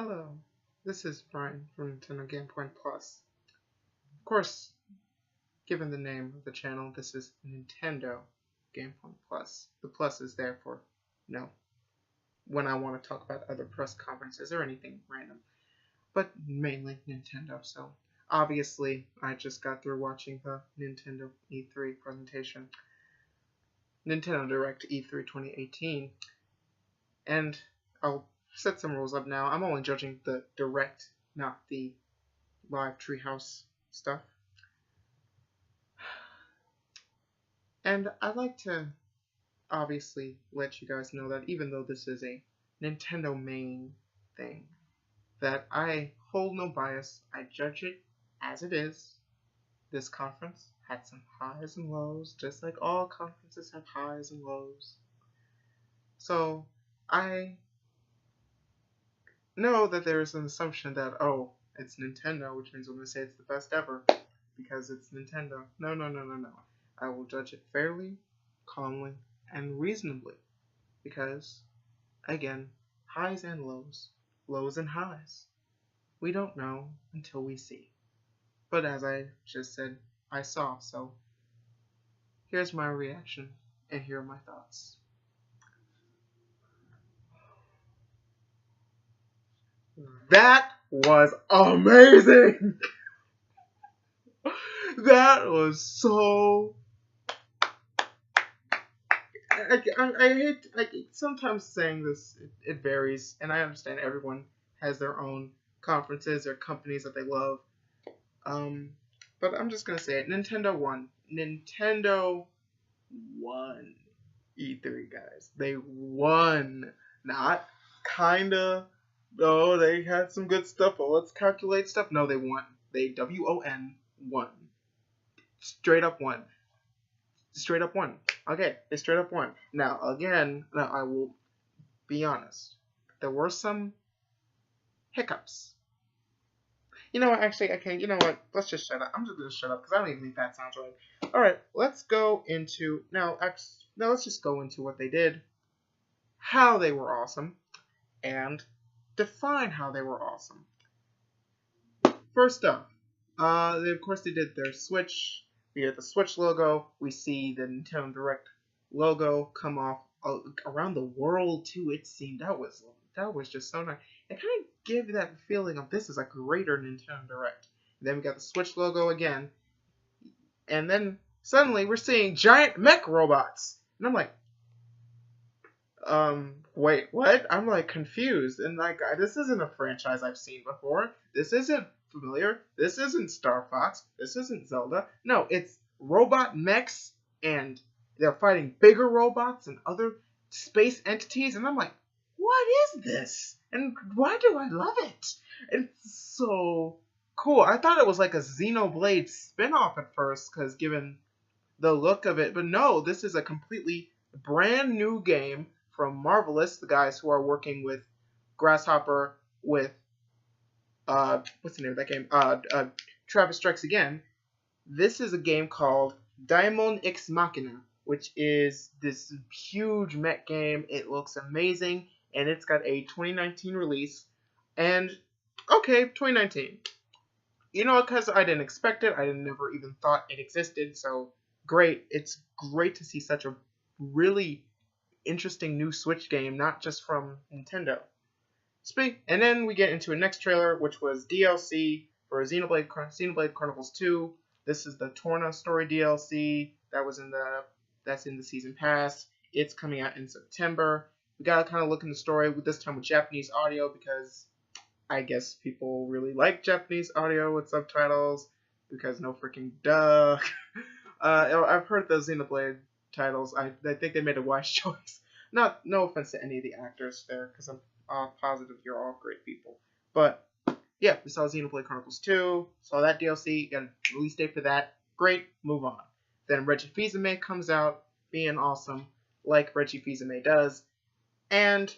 Hello, this is Brian from Nintendo Game Point Plus. Of course, given the name of the channel, this is Nintendo Game Point Plus. The plus is there for, when I want to talk about other press conferences or anything random, but mainly Nintendo. So, obviously, I just got through watching the Nintendo E3 presentation, Nintendo Direct E3 2018, and I'll set some rules up now. I'm only judging the Direct, not the live Treehouse stuff. And I'd like to obviously let you guys know that even though this is a Nintendo main thing, that I hold no bias. I judge it as it is. This conference had some highs and lows, just like all conferences have highs and lows. So I know that there is an assumption that, oh, it's Nintendo, which means I'm going to say it's the best ever because it's Nintendo. No. I will judge it fairly, calmly, and reasonably because, again, highs and lows, lows and highs. We don't know until we see. But as I just said, I saw, so here's my reaction and here are my thoughts. That was amazing! That was so... I hate sometimes saying this, it varies, and I understand everyone has their own conferences or companies that they love. But I'm just gonna say it. Nintendo won. Nintendo won E3, guys. They won. Not kinda. No, they had some good stuff, but let's calculate stuff. No, they won. They WON won. Straight up won. Straight up won. Okay, they straight up won. Now, again, I will be honest. There were some hiccups. You know what, actually, okay, you know what? Let's just shut up. I'm just going to shut up because I don't even think that sounds right. Alright, let's go into, now let's just go into what they did, how they were awesome, and define how they were awesome. First up, of course they did their Switch. We get the Switch logo. We see the Nintendo Direct logo come off around the world too. It seemed that was just so nice. It kind of gave that feeling of this is a greater Nintendo Direct. And then we got the Switch logo again, and then suddenly we're seeing giant mech robots, and I'm like, wait, what? I'm like confused, and like this isn't a franchise I've seen before. This isn't familiar. This isn't Star Fox. This isn't Zelda. No, it's robot mechs, and they're fighting bigger robots and other space entities, and I'm like, what is this? And why do I love it? It's so cool. I thought it was like a Xenoblade spin-off at first, because given the look of it, but no, this is a completely brand new game from Marvelous, the guys who are working with Grasshopper, with what's the name of that game? Travis Strikes Again. This is a game called Daimon X Machina, which is this huge mech game. It looks amazing, and it's got a 2019 release. And, okay, 2019. You know, because I didn't expect it. I never even thought it existed, so great. It's great to see such a really interesting new Switch game, not just from Nintendo. And then we get into a next trailer, which was DLC for Xenoblade Chronicles 2. This is the Torna story DLC that's in the season pass. It's coming out in September. We gotta kind of look in the story this time with Japanese audio because I guess people really like Japanese audio with subtitles because no freaking duh. I've heard the Xenoblade titles. I think they made a wise choice. No offense to any of the actors there, because I'm positive you're all great people. But yeah, we saw Xenoblade Chronicles 2, saw that DLC, got a release date for that. Great, move on. Then Reggie Fils-Aimé comes out, being awesome, like Reggie Fils-Aimé does, and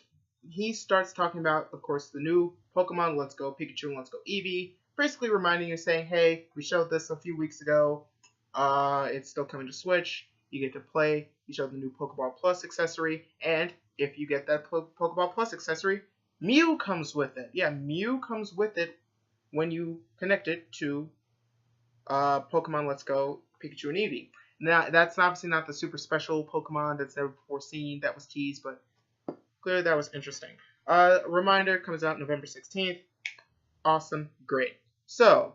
he starts talking about, of course, the new Pokemon Let's Go Pikachu and Let's Go Eevee, basically reminding you, saying, hey, we showed this a few weeks ago, it's still coming to Switch, you get to play, you showed the new Pokeball Plus accessory, and if you get that Pokeball Plus accessory, Mew comes with it. Yeah, Mew comes with it when you connect it to Pokemon Let's Go Pikachu and Eevee. Now, that's obviously not the super special Pokemon that's never before seen that was teased, but clearly that was interesting. Reminder comes out November 16th. Awesome. Great. So,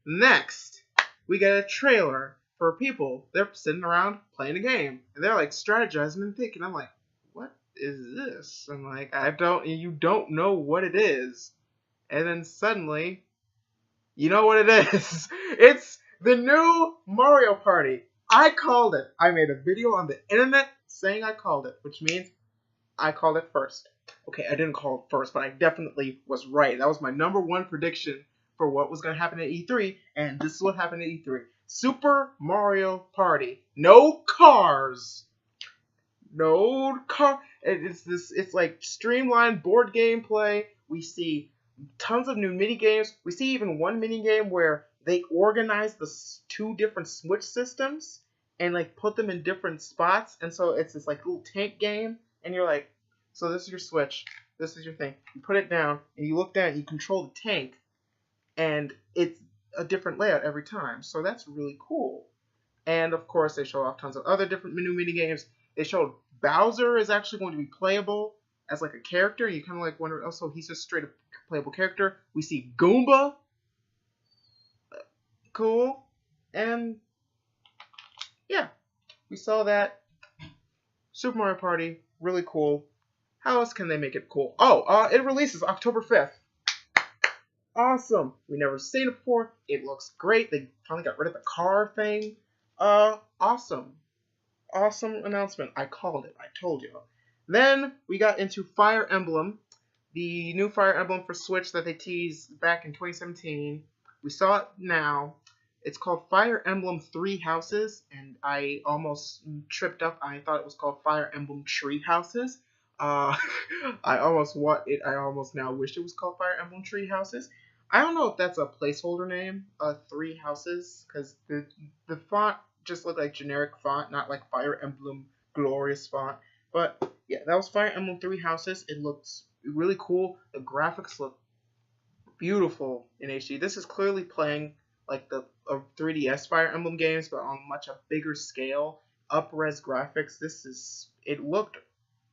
next, we get a trailer for people. They're sitting around playing a game, and they're like strategizing and thinking. I'm like, what is this? I'm like, you don't know what it is. And then suddenly, you know what it is. It's the new Mario Party. I called it. I made a video on the internet saying I called it, which means I called it first. Okay, I didn't call it first, but I definitely was right. That was my #1 prediction for what was going to happen at E3, and this is what happened at E3. Super Mario Party. No cars. No car. It's like streamlined board gameplay. We see tons of new mini games. We see even one mini game where they organize the 2 different Switch systems and like put them in different spots, and so it's this like little tank game, and you're like, so this is your Switch, this is your thing. You put it down and you look down, you control the tank, and it's a different layout every time. So that's really cool. And of course, they show off tons of other different new mini games. They showed Bowser is actually going to be playable as like a character. You kind of like wonder, oh, so he's just straight up playable character. We see Goomba. Cool. And yeah, we saw that. Super Mario Party, really cool. How else can they make it cool? Oh, it releases October 5th. Awesome. We never seen it before. It looks great. They finally got rid of the car thing. Awesome. Awesome announcement. I called it. I told you. Then we got into Fire Emblem, the new Fire Emblem for Switch that they teased back in 2017. We saw it now. It's called Fire Emblem Three Houses, and I almost tripped up. I thought it was called Fire Emblem Tree Houses. I almost now wish it was called Fire Emblem Tree Houses. I don't know if that's a placeholder name, Three Houses, because the font just looked like generic font, not like Fire Emblem Glorious font. But yeah, that was Fire Emblem Three Houses. It looks really cool. The graphics look beautiful in HD. This is clearly playing like the 3DS Fire Emblem games, but on much a bigger scale, up-res graphics. It looked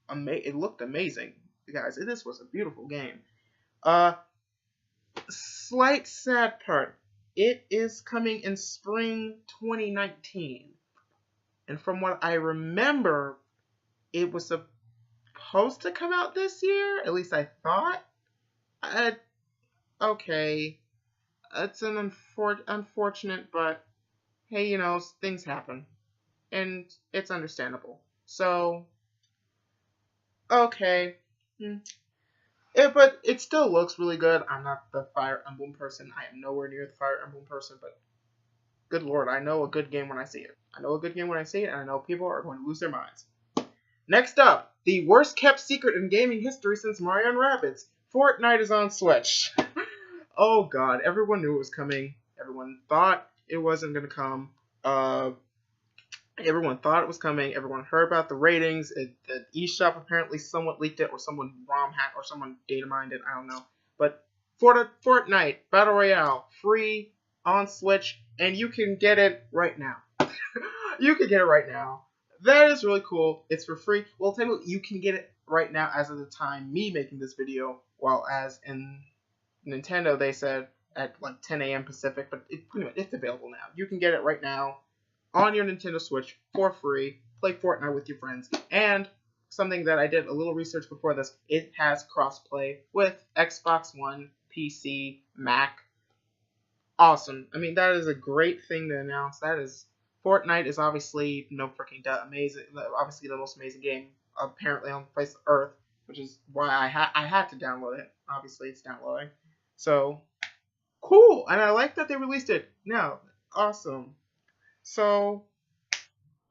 amazing, guys. This was a beautiful game. Slight sad part. It is coming in spring 2019, and from what I remember, it was supposed to come out this year. At least I thought. Okay, it's an unfortunate, but hey, things happen, and it's understandable. So, okay. But it still looks really good. I'm not the Fire Emblem person. I am nowhere near the Fire Emblem person, but good lord, I know a good game when I see it. I know a good game when I see it, and I know people are going to lose their minds. Next up, the worst kept secret in gaming history since Mario & Rabbids. Fortnite is on Switch. Oh god, everyone knew it was coming. Everyone thought it wasn't going to come. Everyone thought it was coming. Everyone heard about the ratings. The eShop apparently somewhat leaked it, or someone ROM hacked, or someone data mined it. I don't know. But Fortnite Battle Royale, free on Switch, and you can get it right now. You can get it right now. That is really cool. It's for free. Well, technically, you can get it right now as of the time me making this video, while as in Nintendo, they said at like 10 a.m. Pacific, but it's available now. You can get it right now on your Nintendo Switch for free. Play Fortnite with your friends. And something that I did a little research before this, it has crossplay with Xbox One, PC, Mac. Awesome. I mean, that is a great thing to announce. Fortnite is obviously amazing. Obviously the most amazing game apparently on the face of Earth, which is why I had to download it. Obviously, it's downloading. So cool, and I like that they released it now. Awesome. So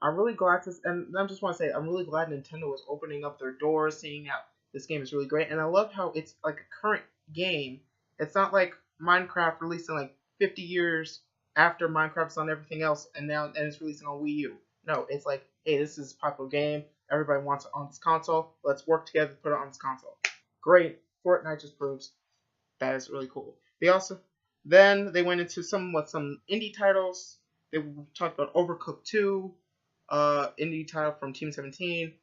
I'm really glad and I just want to say I'm really glad Nintendo is opening up their doors, seeing how this game is really great, and I love how it's like a current game. It's not like Minecraft releasing like 50 years after Minecraft's on everything else, and it's releasing on Wii U. No, it's like, hey, this is a popular game. Everybody wants it on this console. Let's work together to put it on this console. Great. Fortnite just proves that is really cool. They went into some indie titles. They talked about Overcooked 2, indie title from Team 17.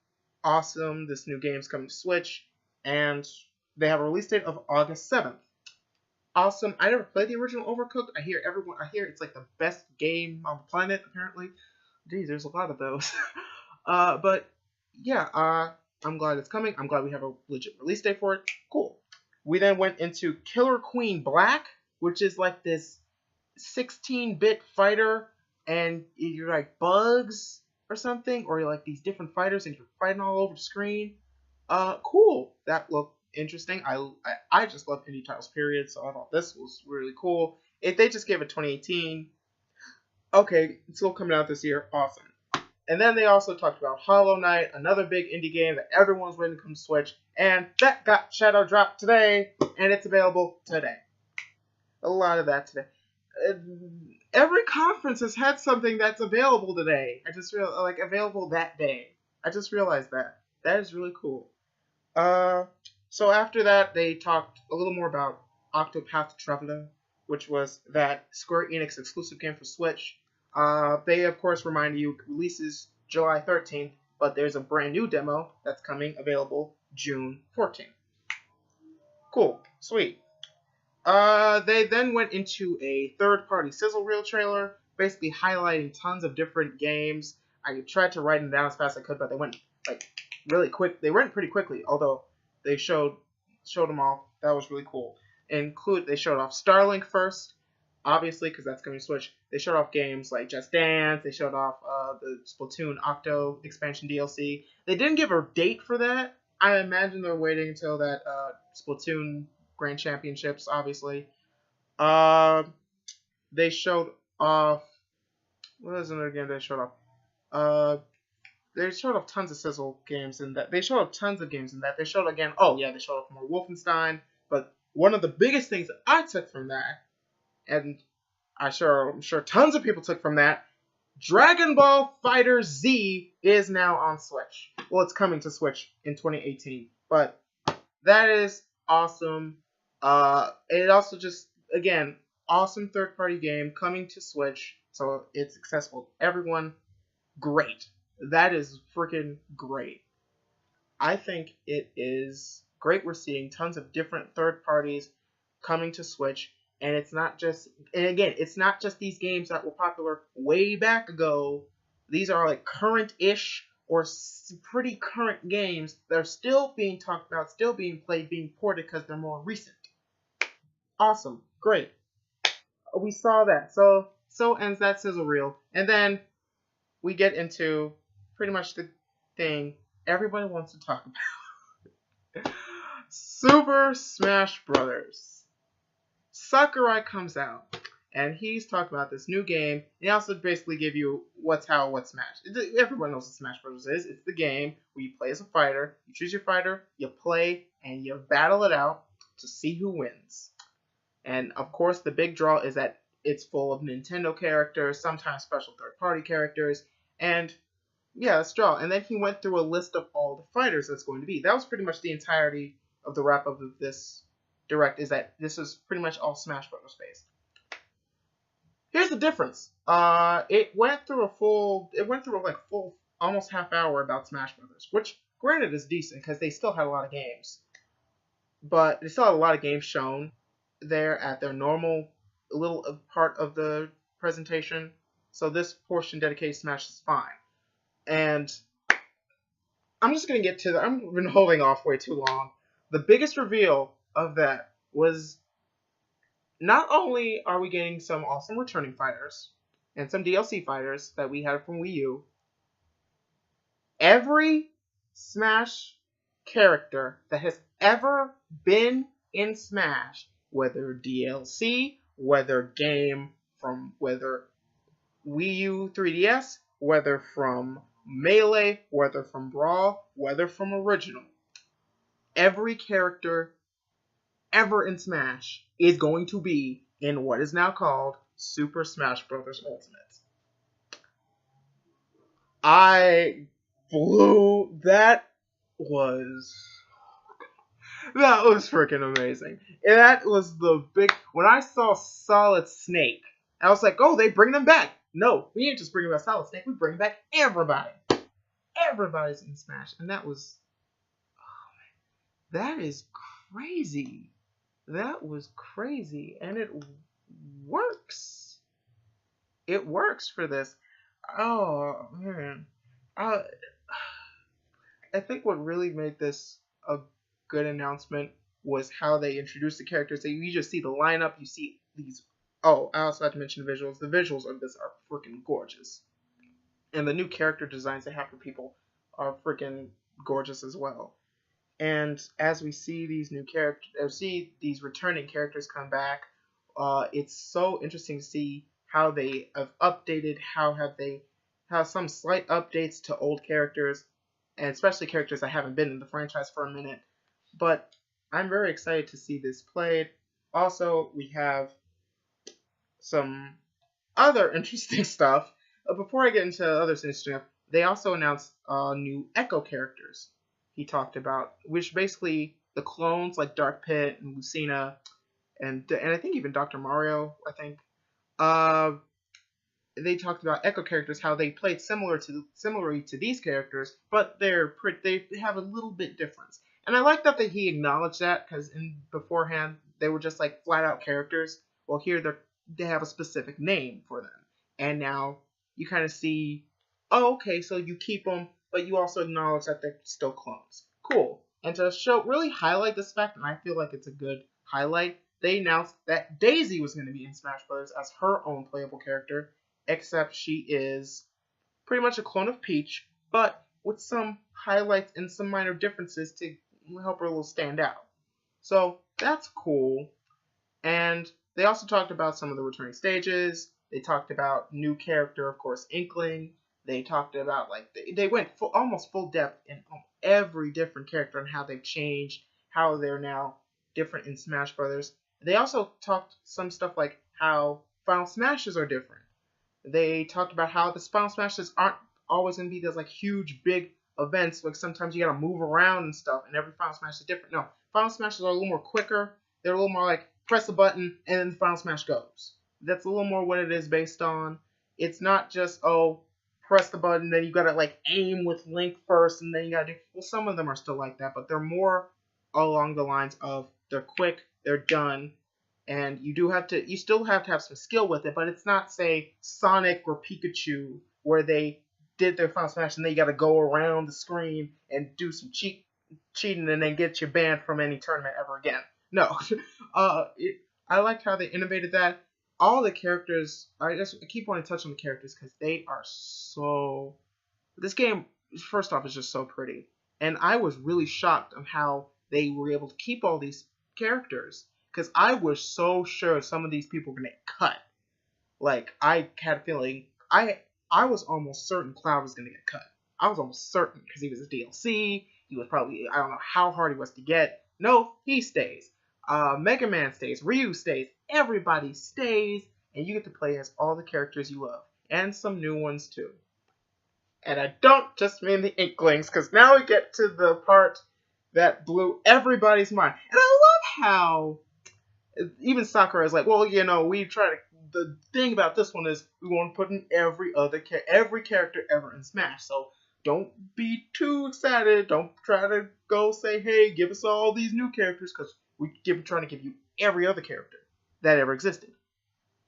Awesome. This new game's coming to Switch, and they have a release date of August 7th. Awesome. I never played the original Overcooked. I hear it's like the best game on the planet, apparently. Geez, there's a lot of those. But yeah, I'm glad it's coming. I'm glad we have a legit release date for it. Cool. We then went into Killer Queen Black, which is like this 16-bit fighter, and you're like bugs or something, or you're like these different fighters, and you're fighting all over the screen. Cool. That looked interesting. I just love indie titles, period. So I thought this was really cool. If they just gave it 2018, okay, it's still coming out this year. Awesome. And then they also talked about Hollow Knight, another big indie game that everyone's waiting to come to Switch, and that got shadow dropped today, and it's available today. A lot of that today. Every conference has had something that's available today. I just realized, like, available that day. I just realized that. That is really cool. So after that, they talked a little more about Octopath Traveler, which was that Square Enix exclusive game for Switch. They, of course, remind you, releases July 13th, but there's a brand new demo that's coming available June 14th. Cool. Sweet. They then went into a third-party sizzle reel trailer, basically highlighting tons of different games. I tried to write them down as fast as I could, but they went, like, really quick. They went pretty quickly, although they showed them off. That was really cool. They showed off Starlink first, obviously, because that's coming to Switch. They showed off games like Just Dance. They showed off the Splatoon Octo expansion DLC. They didn't give a date for that. I imagine they're waiting until that Splatoon Grand Championships, obviously. They showed off... What is another game they showed off? They showed off tons of sizzle games in that. They showed off tons of games in that. They showed again... Oh, yeah, they showed off more Wolfenstein. But one of the biggest things that I took from that, and I'm sure tons of people took from that, Dragon Ball Fighter Z is now on Switch. Well, it's coming to Switch in 2018. But that is awesome. It also just, again, awesome third-party game coming to Switch, so it's accessible to everyone. Great. That is freaking great. I think it is great we're seeing tons of different third parties coming to Switch, and it's not just these games that were popular way back ago. These are like current-ish or pretty current games that are still being talked about, still being played, being ported because they're more recent. Awesome. Great. We saw that. So ends that sizzle reel. And then we get into pretty much the thing everybody wants to talk about. Super Smash Brothers. Sakurai comes out, and he's talking about this new game. He also basically give you what's Smash. Everyone knows what Smash Brothers is. It's the game where you play as a fighter. You choose your fighter, you play, and you battle it out to see who wins. And, of course, the big draw is that it's full of Nintendo characters, sometimes special third-party characters, and, yeah, let's draw. And then he went through a list of all the fighters that's going to be. That was pretty much the entirety of the wrap-up of this Direct, is that this is pretty much all Smash Brothers based. Here's the difference. It went through a full almost half hour about Smash Brothers, which, granted, is decent, because they still had a lot of games. But they still had a lot of games shown there at their normal little part of the presentation, so this portion dedicated to Smash is fine. And I'm just gonna get to that. I've been holding off way too long. The biggest reveal of that was not only are we getting some awesome returning fighters and some DLC fighters that we had from Wii U, every Smash character that has ever been in Smash, whether DLC, whether game from whether Wii U 3DS, whether from Melee, whether from Brawl, whether from Original, every character ever in Smash is going to be in what is now called Super Smash Bros. Ultimate. That was freaking amazing. And that was the big. When I saw Solid Snake, I was like, oh, they bring them back. No, we ain't just bringing back Solid Snake. We bring back everybody. Everybody's in Smash. And that was. That is crazy. That was crazy. And it works. It works for this. Oh, man. Uh, I think what really made this a good announcement was how they introduced the characters. So you just see the lineup, you see these. Oh, I also have to mention the visuals. The visuals of this are freaking gorgeous, and the new character designs they have for people are freaking gorgeous as well. And as we see these new characters, see these returning characters come back, it's so interesting to see how they have updated, how some slight updates to old characters, and especially characters that haven't been in the franchise for a minute. But I'm very excited to see this played. Also, we have some other interesting stuff. Before I get into other interesting stuff, they also announced new Echo characters. He talked about, which basically the clones like Dark Pit and Lucina, and I think even Dr. Mario. I think they talked about Echo characters, how they played similarly to these characters, but they have a little bit difference. And I like that he acknowledged that, because in beforehand they were just like flat out characters. Well, here they have a specific name for them, and now you kind of see, oh, okay, so you keep them, but you also acknowledge that they're still clones. Cool. And to really highlight this fact, and I feel like it's a good highlight, they announced that Daisy was going to be in Smash Bros. As her own playable character, except she is pretty much a clone of Peach, but with some highlights and some minor differences to help her a little stand out. So that's cool. And they also talked about some of the returning stages. They talked about new character, of course, Inkling. They talked about, like, they went almost full depth in every different character and how they've changed, how they're now different in Smash Brothers. They also talked some stuff like how Final Smashes are different. They talked about how the Final Smashes aren't always going to be those like huge, big events. Like sometimes you got to move around and stuff, and every Final Smash is different. No, Final Smashes are a little more quicker. They're a little more like press a button and then the Final Smash goes. That's a little more what it is based on. It's not just, oh, press the button, then you got to like aim with Link first, and then you got to do. Well, some of them are still like that, but they're more along the lines of they're quick, they're done. And you still have to have some skill with it, but it's not, say, Sonic or Pikachu, where they did their Final Smash and they got to go around the screen and do some cheating and then get you banned from any tournament ever again. No. I liked how they innovated that. All the characters, I keep wanting to touch on the characters because they are so... This game, first off, is just so pretty. And I was really shocked on how they were able to keep all these characters. Because I was so sure some of these people were going to get cut. Like, I had a feeling... I was almost certain Cloud was going to get cut. I was almost certain, because he was a DLC. He was probably... I don't know how hard he was to get. No, he stays. Mega Man stays. Ryu stays. Everybody stays. And you get to play as all the characters you love. And some new ones, too. And I don't just mean the Inklings, because now we get to the part that blew everybody's mind. And I love how... Even Sakura is like, well, we try to. The thing about this one is we want to put in every character ever in Smash. So don't be too excited. Don't try to go say, hey, give us all these new characters, because we're trying to give you every other character that ever existed.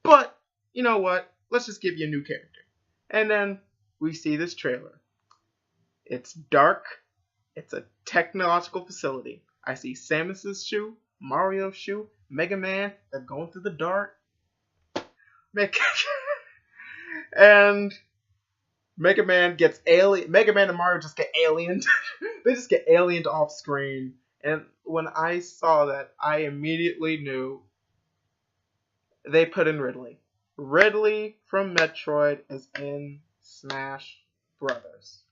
But you know what? Let's just give you a new character. And then we see this trailer. It's dark. It's a technological facility. I see Samus's shoe, Mario's shoe, Mega Man, they're going through the dark. And Mega Man and Mario just get aliened. They just get aliened off screen. And when I saw that, I immediately knew they put in Ridley. Ridley from Metroid is in Smash Brothers.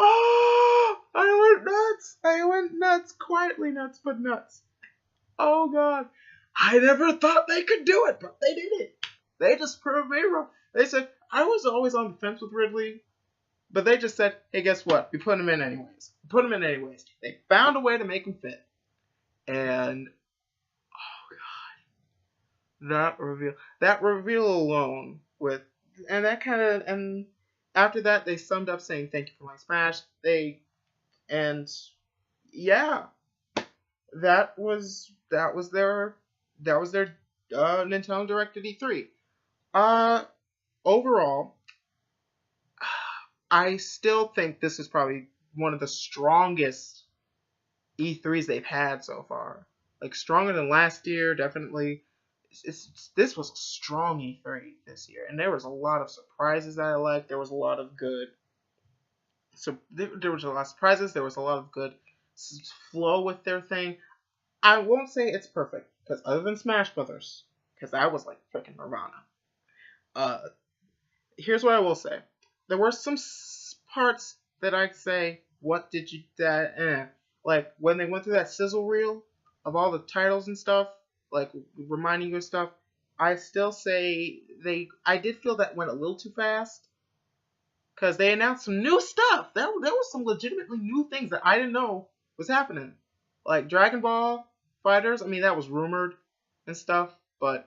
Oh, I went nuts. Quietly nuts, but nuts. Oh, God. I never thought they could do it, but they did it. They just proved me wrong. They said, I was always on the fence with Ridley. But they just said, hey, guess what? We put them in anyways. We put them in anyways. They found a way to make them fit. And that reveal alone with, and that kind of, and after that they summed up saying thank you for my Smash. And yeah, that was their Nintendo Direct at E3. Uh, Overall, I still think this is probably one of the strongest E3s they've had so far. Like stronger than last year, definitely. This was a strong E3 this year, and there was a lot of surprises that I liked. There was a lot of good. So there was a lot of surprises. There was a lot of good flow with their thing. I won't say it's perfect because other than Smash Brothers, because that was like freaking Nirvana. Uh, Here's what I will say: there were some parts that I say, "What did you that?" Like when they went through that sizzle reel of all the titles and stuff, like reminding you of stuff. I still say I did feel that went a little too fast because they announced some new stuff. There was some legitimately new things that I didn't know was happening, like Dragon Ball Fighters. I mean, that was rumored and stuff, but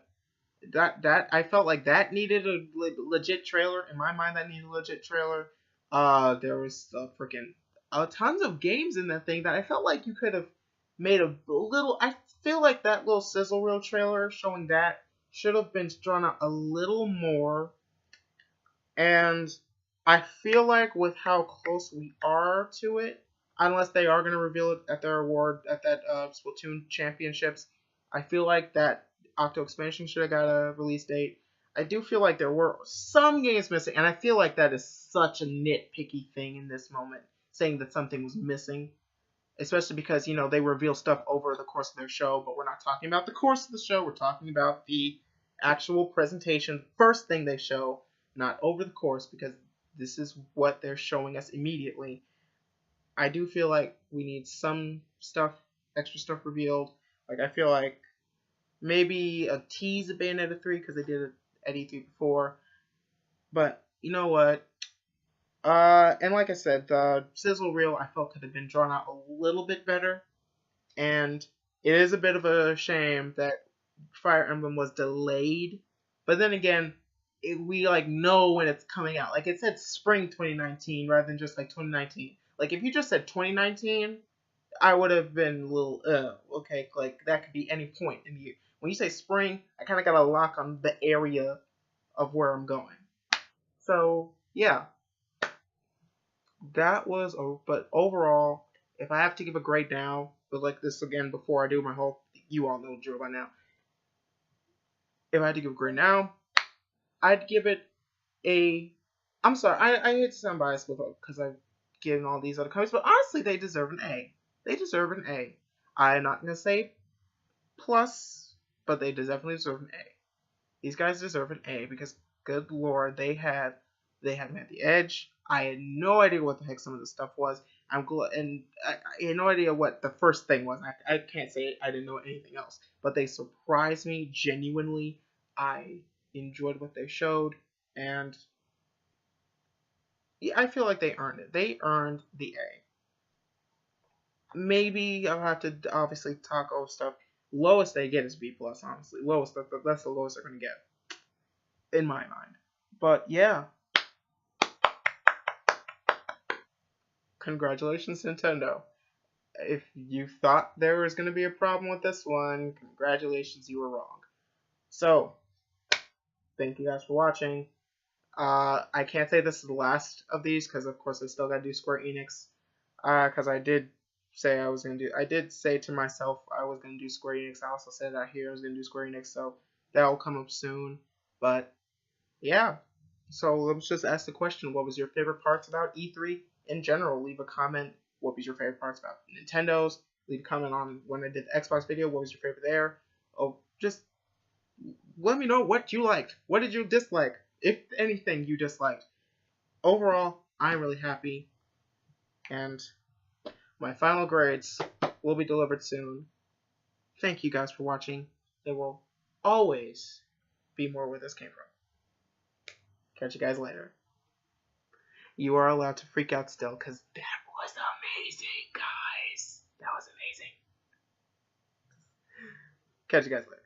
that I felt like that needed a legit trailer. In my mind, that needed a legit trailer. There was freaking tons of games in that thing that I felt like you could have made a little. I feel like that little sizzle reel trailer showing that should have been drawn out a little more. And I feel like with how close we are to it, unless they are going to reveal it at their award at that Splatoon Championships, I feel like that Octo expansion should have got a release date. I do feel like there were some games missing, and I feel like that is such a nitpicky thing in this moment, saying that something was missing, especially because they reveal stuff over the course of their show, but we're not talking about the course of the show. We're talking about the actual presentation, first thing they show, not over the course, because this is what they're showing us immediately. I do feel like we need some stuff, extra stuff revealed. Like I feel like maybe a tease of Bayonetta 3 because they did it at E3 before. But you know what? And like I said, the sizzle reel I felt could have been drawn out a little bit better. And it is a bit of a shame that Fire Emblem was delayed. But then again, we know when it's coming out. Like it said spring 2019 rather than just like 2019. Like if you just said 2019, I would have been a little okay, like that could be any point in the year. When you say spring, I kind of got a lock on the area of where I'm going. So yeah, that was. But overall, if I have to give a grade now, but like this again before I do my whole, you all know Drew by now. If I had to give a grade now, I'd give it a. I'm sorry, I hate to sound biased because I've given all these other comments, but honestly, they deserve an A. They deserve an A. I'm not gonna say plus, but they definitely deserve an A. These guys deserve an A because, good lord, they had them at the edge. I had no idea what the heck some of the stuff was. And I had no idea what the first thing was. I can't say I didn't know anything else, but they surprised me genuinely. I enjoyed what they showed, and yeah, I feel like they earned it. They earned the A. Maybe I'll have to obviously talk over stuff. Lowest they get is B plus. Honestly, that's the lowest they're gonna get in my mind. But yeah, congratulations, Nintendo. If you thought there was gonna be a problem with this one, congratulations, you were wrong. So, thank you guys for watching. I can't say this is the last of these because, of course, I still gotta do Square Enix. Because I did say I was gonna do. I did say to myself I was gonna do Square Enix. I also said out here I was gonna do Square Enix, so that will come up soon. But yeah, so let's just ask the question: what was your favorite parts about E3 in general? Leave a comment. What was your favorite parts about Nintendo's? Leave a comment on when I did the Xbox video. What was your favorite there? Oh, just let me know what you liked. What did you dislike? If anything you disliked. Overall, I'm really happy. And my final grades will be delivered soon. Thank you guys for watching. There will always be more where this came from. Catch you guys later. you are allowed to freak out still because that was amazing, guys. That was amazing. Catch you guys later.